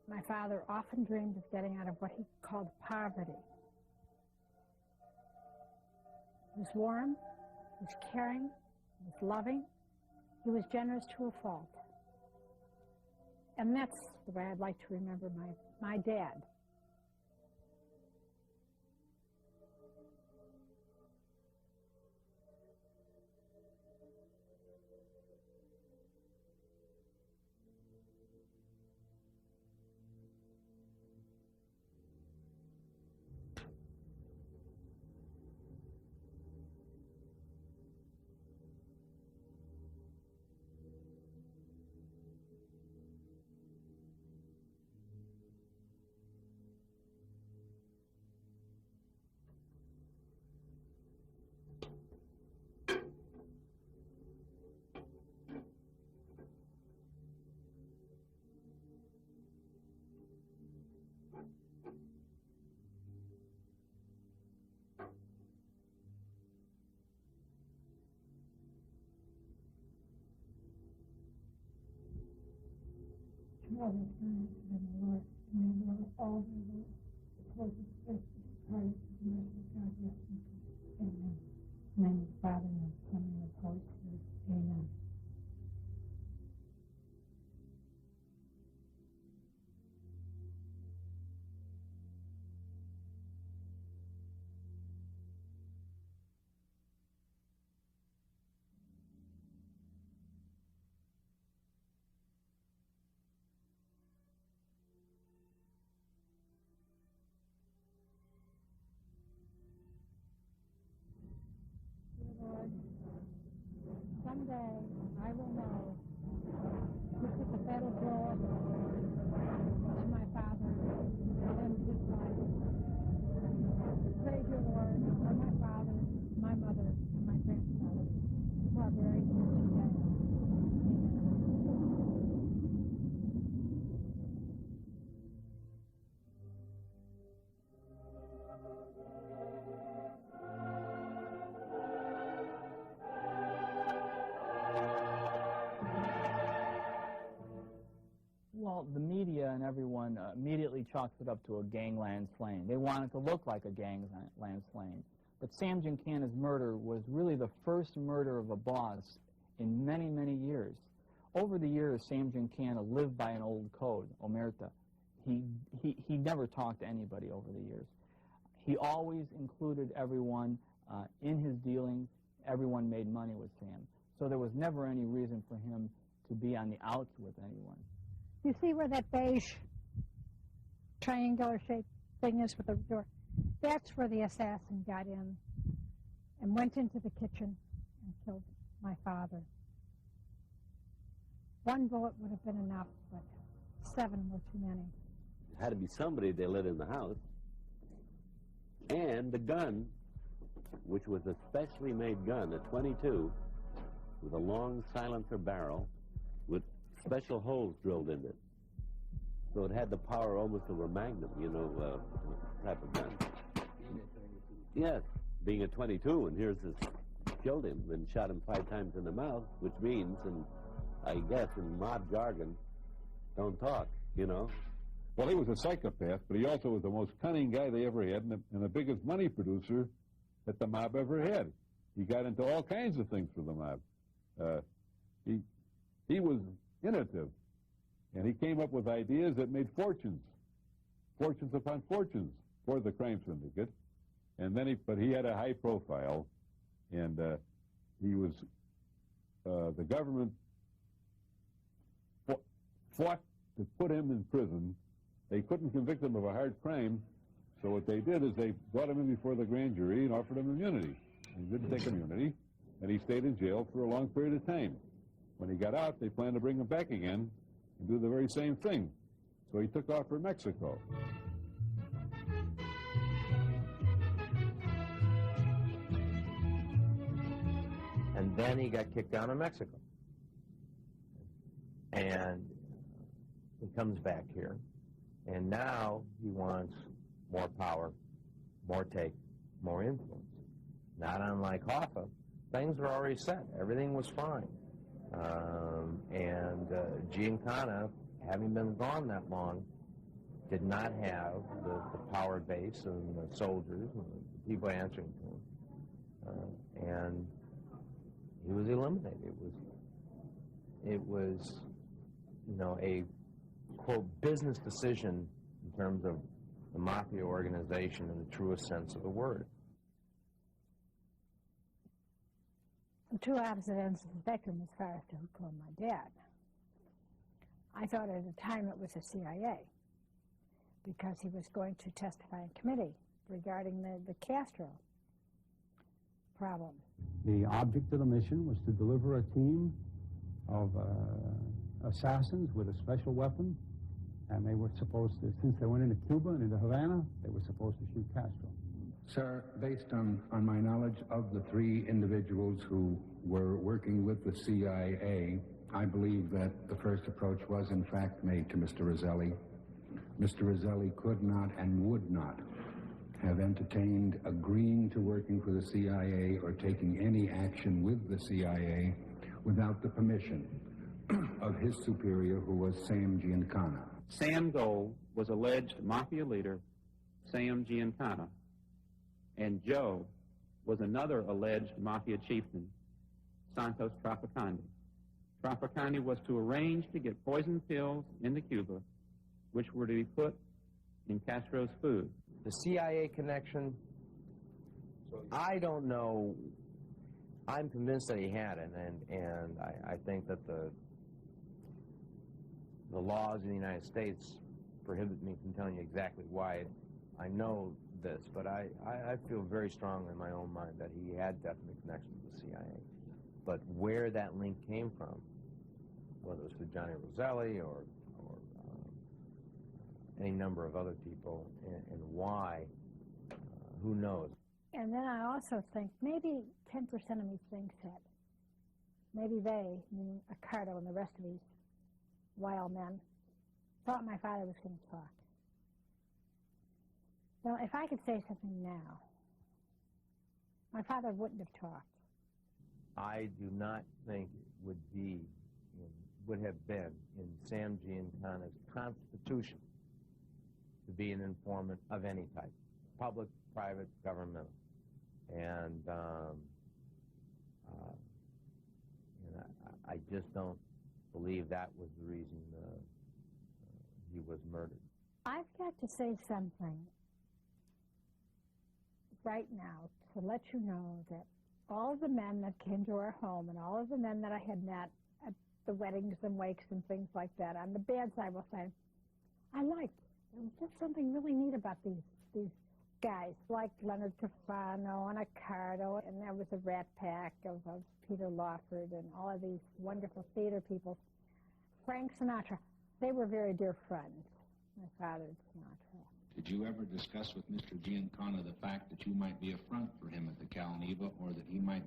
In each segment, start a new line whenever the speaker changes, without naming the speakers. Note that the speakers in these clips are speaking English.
My father often dreamed of getting out of what he called poverty. He was warm, he was caring, he was loving, he was generous to a fault. And that's the way I'd like to remember my dad.
All the experiences in the Lord, remember all the closest faith Christ, the mercy of God, rest in peace. Amen. In the name of the Father, and of the Son, and of the Holy Spirit. Amen. Lord, someday I will know who put the fatal blow to my father and his life. Praise you, Lord, for my father, my mother, and my grandfather who are buried here today.
Well, the media and everyone immediately chalks it up to a gangland slaying. They want it to look like a gangland slaying. But Sam Giancana's murder was really the first murder of a boss in many, many years. Over the years, Sam Giancana lived by an old code, omerta. He never talked to anybody over the years. He always included everyone in his dealings. Everyone made money with Sam. So there was never any reason for him to be on the outs with anyone.
You see where that beige triangular-shaped thing is with the door? That's where the assassin got in and went into the kitchen and killed my father. One bullet would have been enough, but 7 were too many.
It had to be somebody they let in the house. And the gun, which was a specially made gun, a .22, with a long silencer barrel with special holes drilled in it. So it had the power almost of a magnum, you know, type of gun. Yes, being a .22, and here's this, killed him and shot him 5 times in the mouth, which means, and I guess in mob jargon, don't talk, you know.
Well, he was a psychopath, but he also was the most cunning guy they ever had and the biggest money producer that the mob ever had. He got into all kinds of things for the mob. He was innovative, and he came up with ideas that made fortunes upon fortunes for the crime syndicate. And then but he had a high profile, and he was, the government fought to put him in prison. They couldn't convict him of a hard crime, so what they did is they brought him in before the grand jury and offered him immunity. He didn't take immunity, and he stayed in jail for a long period of time. When he got out, they planned to bring him back again and do the very same thing. So he took off for Mexico.
And then he got kicked out of Mexico. And he comes back here. And now he wants more power, more take, more influence. Not unlike Hoffa, things were already set. Everything was fine. And Giancana, having been gone that long, did not have the power base and the soldiers and the people answering to him, and he was eliminated. It was, you know, a quote business decision in terms of the mafia organization in the truest sense of the word.
The two opposite ends of the spectrum as far as to who killed my dad. I thought at the time it was the CIA, because he was going to testify in committee regarding the Castro problem.
The object of the mission was to deliver a team of assassins with a special weapon, and they were supposed to, since they went into Cuba and into Havana, they were supposed to shoot Castro.
Sir, based on my knowledge of the three individuals who were working with the CIA, I believe that the first approach was in fact made to Mr. Roselli. Mr. Roselli could not and would not have entertained agreeing to working for the CIA or taking any action with the CIA without the permission of his superior, who was Sam Giancana.
Sam Gold was alleged mafia leader Sam Giancana, and Joe was another alleged mafia chieftain, Santos Trafficante. Trafficante was to arrange to get poison pills into Cuba, which were to be put in Castro's food.
The CIA connection, I don't know. I'm convinced that he had it, and I think that the laws in the United States prohibit me from telling you exactly why I know this, but I feel very strongly in my own mind that he had definite connection to the CIA. But where that link came from, whether it was with Johnny Roselli or any number of other people, and why, who knows?
And then I also think maybe 10% of me thinks that maybe they, meaning Accardo and the rest of these wild men, thought my father was going to talk. Now, if I could say something now, my father wouldn't have talked.
I do not think it would have been in Sam Giancana's constitution to be an informant of any type, public, private, governmental. And I just don't believe that was the reason he was murdered.
I've got to say something right now to let you know that all of the men that came to our home and all of the men that I had met at the weddings and wakes and things like that, on the bad side, I will say, I liked. There was just something really neat about these guys, like Leonard Tufano and Accardo, and there was a rat pack of Peter Lawford and all of these wonderful theater people. Frank Sinatra, they were very dear friends, my father and Sinatra.
Did you ever discuss with Mr. Giancana the fact that you might be a front for him at the Cal Neva, or that he might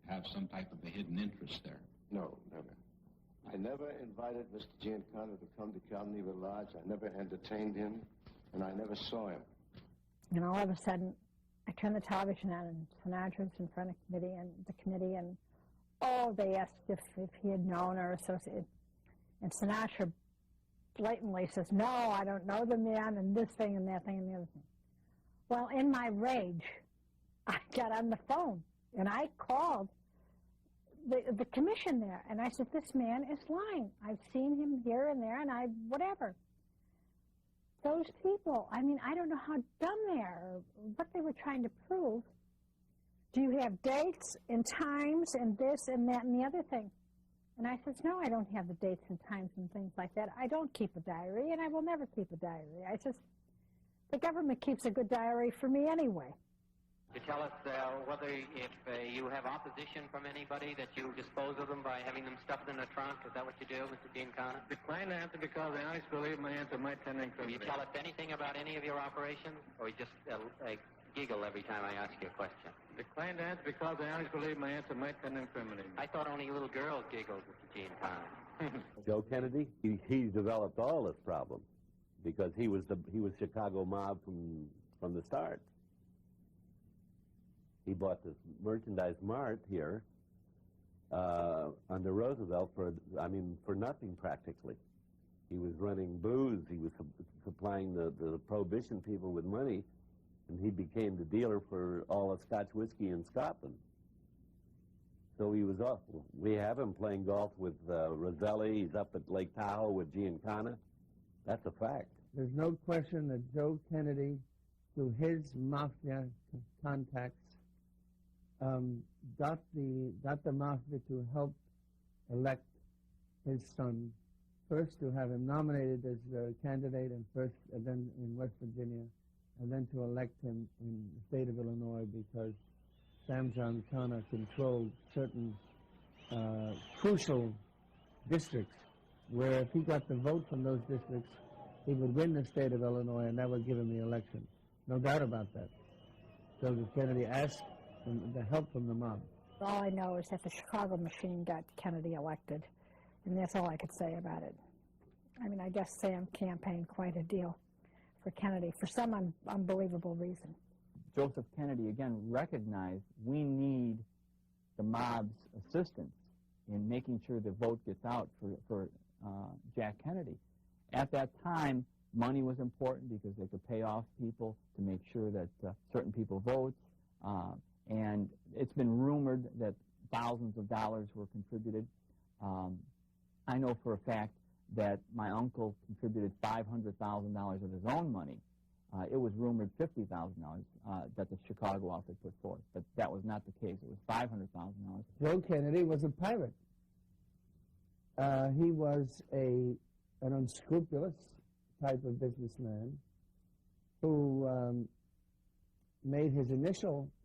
have some type of a hidden interest there?
No, never. I never invited Mr. Giancana to come to Cal Neva Lodge. I never entertained him, and I never saw him.
And all of a sudden, I turned the television on, and Sinatra's in front of the committee, and they asked if he had known or associated. And Sinatra blatantly says, no, I don't know the man, and this thing and that thing and the other thing. Well, in my rage, I got on the phone, and I called the commission there, and I said, this man is lying. I've seen him here and there, and whatever. Those people, I mean, I don't know how dumb they are, or what they were trying to prove. Do you have dates and times and this and that and the other thing? And I said, no, I don't have the dates and times and things like that. I don't keep a diary, and I will never keep a diary. The government keeps a good diary for me anyway.
To tell us whether if you have opposition from anybody that you dispose of them by having them stuffed in a trunk. Is that what you do, Mr. Giancana?
Decline to answer because I honestly believe my answer might tend to
Will you tell us anything about any of your operations, or you just giggle every time I ask you a question?
Decline to answer because I honestly believe my answer might tend to incriminate me.
I thought only little girls giggled, Mr. Giancana.
Joe Kennedy, he developed all this problem because he was Chicago mob from the start. He bought this merchandise mart here under Roosevelt for nothing practically. He was running booze. He was supplying the Prohibition people with money, and he became the dealer for all the Scotch whiskey in Scotland. So he was off. We have him playing golf with Roselli. He's up at Lake Tahoe with Giancana. That's a fact.
There's no question that Joe Kennedy, through his mafia contacts, got the mafia to help elect his son, first to have him nominated as a candidate, and then in West Virginia, and then to elect him in the state of Illinois, because Sam Giancana controlled certain crucial districts where if he got the vote from those districts, he would win the state of Illinois, and that would give him the election. No doubt about that. Joseph Kennedy asked for the help from the mob.
All I know is that the Chicago machine got Kennedy elected, and that's all I could say about it. I mean, I guess Sam campaigned quite a deal for Kennedy for some unbelievable reason.
Joseph Kennedy, again, recognized we need the mob's assistance in making sure the vote gets out for Jack Kennedy. At that time, money was important because they could pay off people to make sure that certain people vote. And it's been rumored that thousands of dollars were contributed. I know for a fact that my uncle contributed $500,000 of his own money. It was rumored $50,000 that the Chicago outfit put forth, but that was not the case. It was $500,000.
Joe Kennedy was a pirate. He was an unscrupulous type of businessman who made his initial